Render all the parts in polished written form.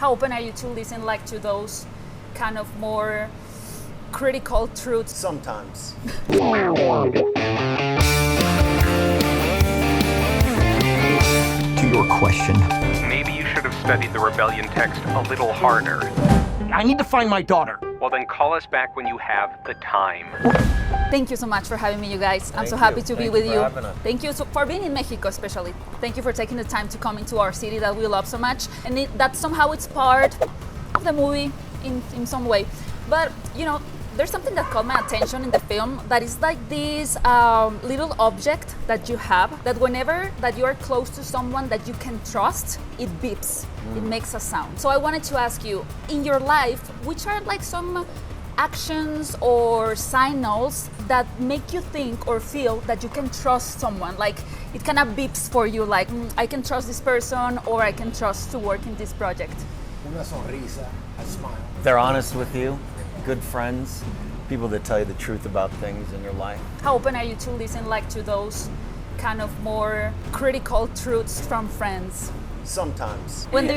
How open are you to listen like to those kind of more critical truths? Sometimes. To your question. Maybe you should have studied the rebellion text a little harder. I need to find my daughter. Well, then call us back when you have the time. Thank you so much for having me, you guys. I'm so Thank happy you. to be Thank with you for you. having us. Thank you for being in Mexico, especially. Thank you for taking the time to come into our city that we love so much, and that somehow it's part of the movie in some way. But you know, there's something that caught my attention in the film that is like this little object that you have that whenever that you are close to someone that you can trust, it beeps. It makes a sound. So I wanted to ask you, in your life, which are like some actions or signals that make you think or feel that you can trust someone? Like it kind of beeps for you, like I can trust this person or I can trust to work in this project. Una sonrisa, a smile. They're honest with you, good friends, people that tell you the truth about things in your life. How open are you to listen like to those kind of more critical truths from friends? Sometimes. When do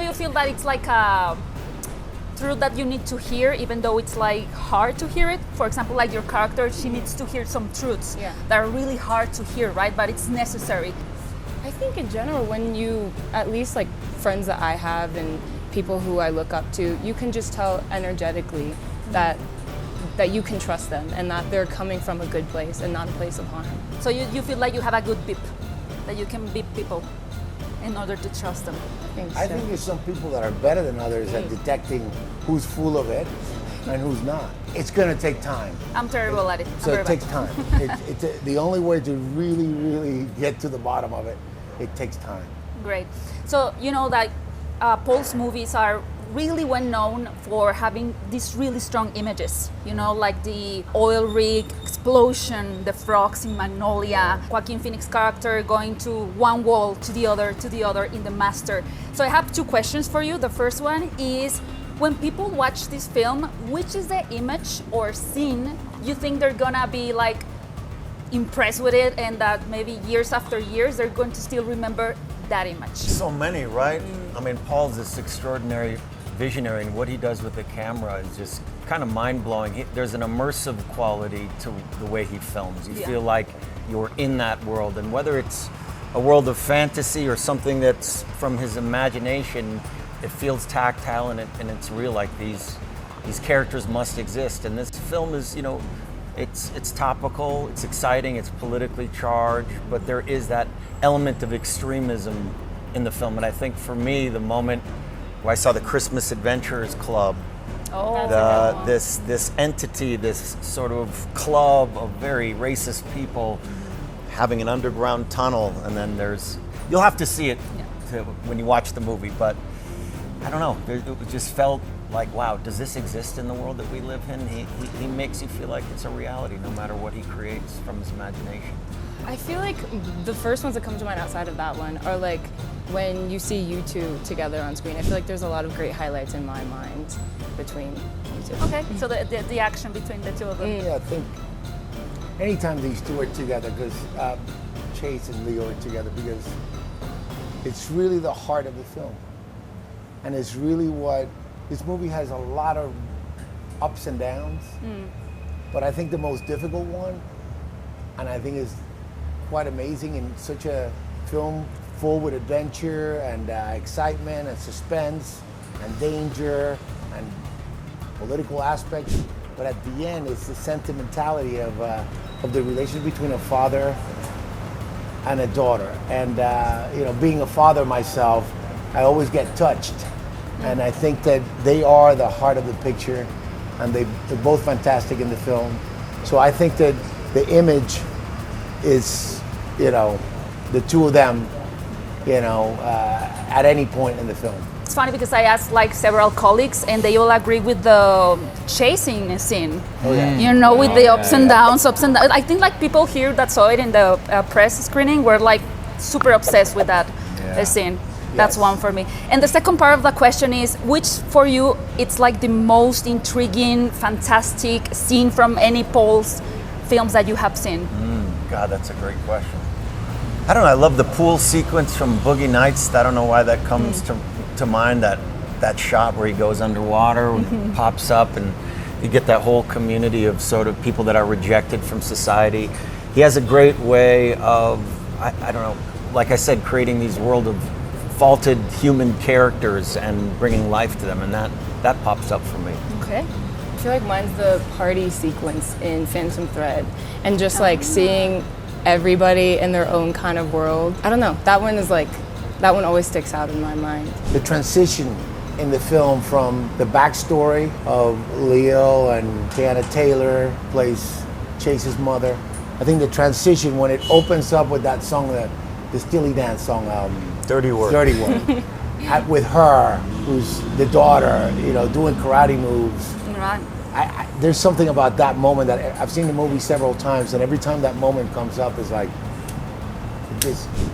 you feel that it's like a truth that you need to hear, even though it's like hard to hear it? For example, like your character, she needs to hear some truths that are really hard to hear, right? But it's necessary. I think in general, when you, at least like friends that I have and people who I look up to, you can just tell energetically that you can trust them and that they're coming from a good place and not a place of harm. So you feel like you have a good beep, that you can beep people in order to trust them. I think there's some people that are better than others at detecting who's full of it and who's not. It's going to take time. I'm terrible at it. So it takes time. The only way to really, really get to the bottom of it, it takes time. Great. So you know that Paul's movies are really well known for having these really strong images, you know, like the oil rig explosion, the frogs in Magnolia, Joaquin Phoenix character going to one wall to the other in The Master. So I have two questions for you. The first one is, when people watch this film, which is the image or scene you think they're gonna be like impressed with it, and that maybe years after years they're going to still remember that image? So many, right? I mean, Paul's this extraordinary visionary, and what he does with the camera is just kind of mind-blowing. There's an immersive quality to the way he films. You feel like you're in that world, and whether it's a world of fantasy or something that's from his imagination, it feels tactile and it's real. Like these characters must exist, and this film is, you know, it's topical, it's exciting, it's politically charged, but there is that element of extremism in the film. And I think for me, the moment where I saw the Christmas Adventurers Club, this entity, this sort of club of very racist people having an underground tunnel, and then you'll have to see it when you watch the movie, but I don't know, it just felt like, wow, does this exist in the world that we live in? He makes you feel like it's a reality no matter what he creates from his imagination. I feel like the first ones that come to mind outside of that one are like when you see you two together on screen. I feel like there's a lot of great highlights in my mind between you two. Okay, so the action between the two of them. Yeah, I think anytime these two are together, because Chase and Leo are together, because it's really the heart of the film. And it's really what, this movie has a lot of ups and downs, but I think the most difficult one, and I think is quite amazing in such a film full with adventure and excitement and suspense and danger and political aspects, but at the end it's the sentimentality of the relationship between a father and a daughter. And you know, being a father myself, I always get touched, and I think that they are the heart of the picture, and they're both fantastic in the film. So I think that the image is, you know, the two of them, you know, at any point in the film. It's funny because I asked like several colleagues and they all agree with the chasing scene. Oh, yeah. You know, with the ups and downs. I think like people here that saw it in the press screening were like super obsessed with that scene. That's one for me. And the second part of the question is, which for you it's like the most intriguing, fantastic scene from any Paul's films that you have seen? God, that's a great question. I don't know, I love the pool sequence from Boogie Nights. I don't know why that comes to mind, that that shot where he goes underwater and pops up, and you get that whole community of sort of people that are rejected from society. He has a great way of, I don't know, like I said, creating these world of faulted human characters and bringing life to them, and that pops up for me. Okay. I feel like mine's the party sequence in Phantom Thread, and just like seeing everybody in their own kind of world. I don't know, that one always sticks out in my mind. The transition in the film from the backstory of Leo and Tiana Taylor plays Chase's mother. I think the transition when it opens up with that song, the Steely Dan song, Dirty Work. Dirty Work. With her, who's the daughter, you know, doing karate moves. Right. There's something about that moment that I've seen the movie several times, and every time that moment comes up, it's like,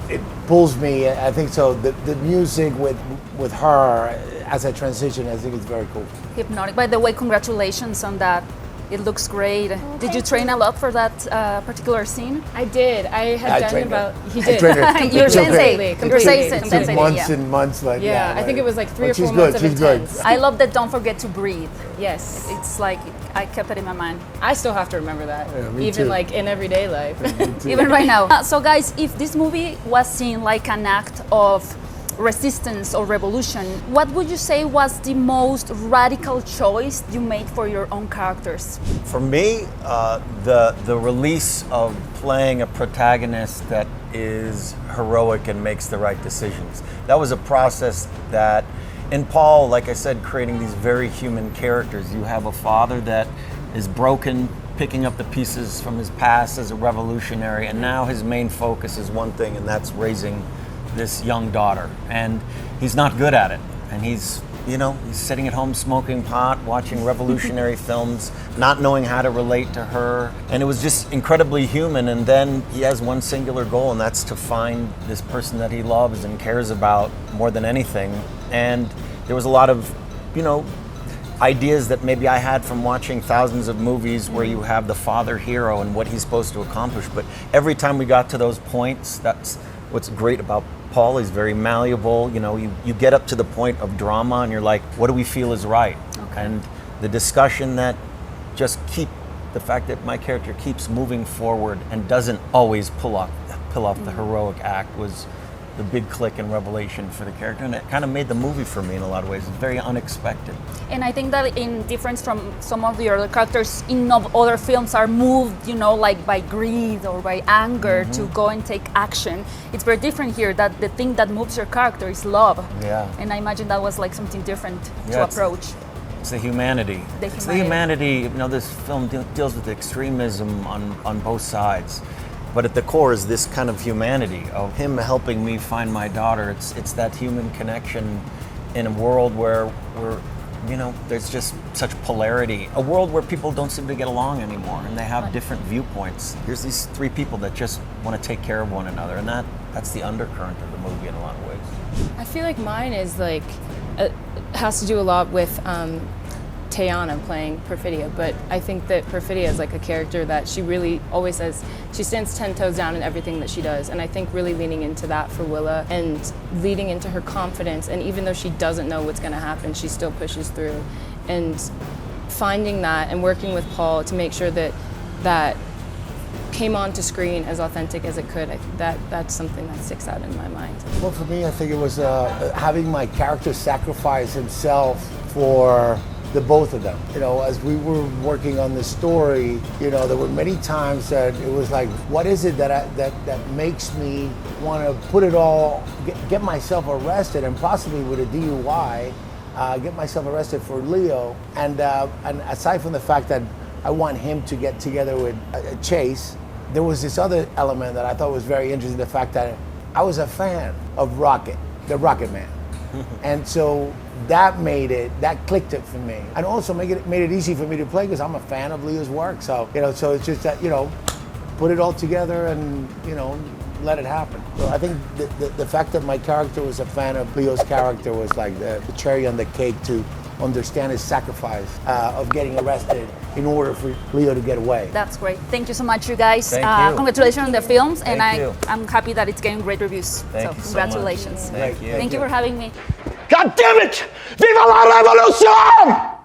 it pulls me. I think so. The music with her as a transition, I think it's very cool. Hypnotic. By the way, congratulations on that. It looks great. Did you train a lot for that particular scene? I did. I had done about. He I did. trained her. You're sensei. Completely. You're sensei. It took Sensei, months yeah. and months. Like, Yeah, I think it was like 3 or 4 she's months good. of She's good. intense. I love that don't forget to breathe. Yes. It's like, I kept it in my mind. I still have to remember that, Yeah, me even too. like in everyday life. Even right now. So guys, if this movie was seen like an act of resistance or revolution, what would you say was the most radical choice you made for your own characters? For me, the release of playing a protagonist that is heroic and makes the right decisions. That was a process that, in Paul, like I said, creating these very human characters. You have a father that is broken, picking up the pieces from his past as a revolutionary, and now his main focus is one thing, and that's raising this young daughter. And he's not good at it. And he's sitting at home smoking pot, watching revolutionary films, not knowing how to relate to her. And it was just incredibly human. And then he has one singular goal, and that's to find this person that he loves and cares about more than anything. And there was a lot of, ideas that maybe I had from watching thousands of movies where you have the father hero and what he's supposed to accomplish. But every time we got to those points, that's what's great about Paul. He's very malleable. You get up to the point of drama and you're like, what do we feel is right? Okay. And the discussion that the fact that my character keeps moving forward and doesn't always pull off the heroic act was the big click and revelation for the character, and it kind of made the movie for me in a lot of ways. It's very unexpected. And I think that in difference from some of the other characters in other films are moved, like by greed or by anger to go and take action. It's very different here that the thing that moves your character is love. Yeah. And I imagine that was like something different to approach. It's the humanity. It's the humanity. This film deals with extremism on both sides. But at the core is this kind of humanity of him helping me find my daughter. It's that human connection in a world where there's just such polarity. A world where people don't seem to get along anymore and they have different viewpoints. Here's these 3 people that just want to take care of one another, and that's the undercurrent of the movie in a lot of ways. I feel like mine is like, has to do a lot with Tayana playing Perfidia, but I think that Perfidia is like a character that she really always says, she stands 10 toes down in everything that she does, and I think really leaning into that for Willa and leading into her confidence, and even though she doesn't know what's going to happen, she still pushes through, and finding that and working with Paul to make sure that came onto screen as authentic as it could. That's something that sticks out in my mind. Well, for me, I think it was having my character sacrifice himself for the both of them. As we were working on the story, there were many times that it was like, what is it that makes me want to put it all, get myself arrested, and possibly with a DUI, get myself arrested for Leo. And aside from the fact that I want him to get together with Chase, there was this other element that I thought was very interesting, the fact that I was a fan of Rocket, the Rocket Man. And so that clicked it for me. And also made it easy for me to play because I'm a fan of Leo's work. So, so it's just that, put it all together and, let it happen. So I think the fact that my character was a fan of Leo's character was like the cherry on the cake to understand his sacrifice of getting arrested in order for Leo to get away. That's great. Thank you so much, you guys. Thank you. Congratulations on the films, and Thank you. I'm happy that it's getting great reviews. Thank you so much. Congratulations. Thank you. Thank you for having me. God damn it! Viva la revolución!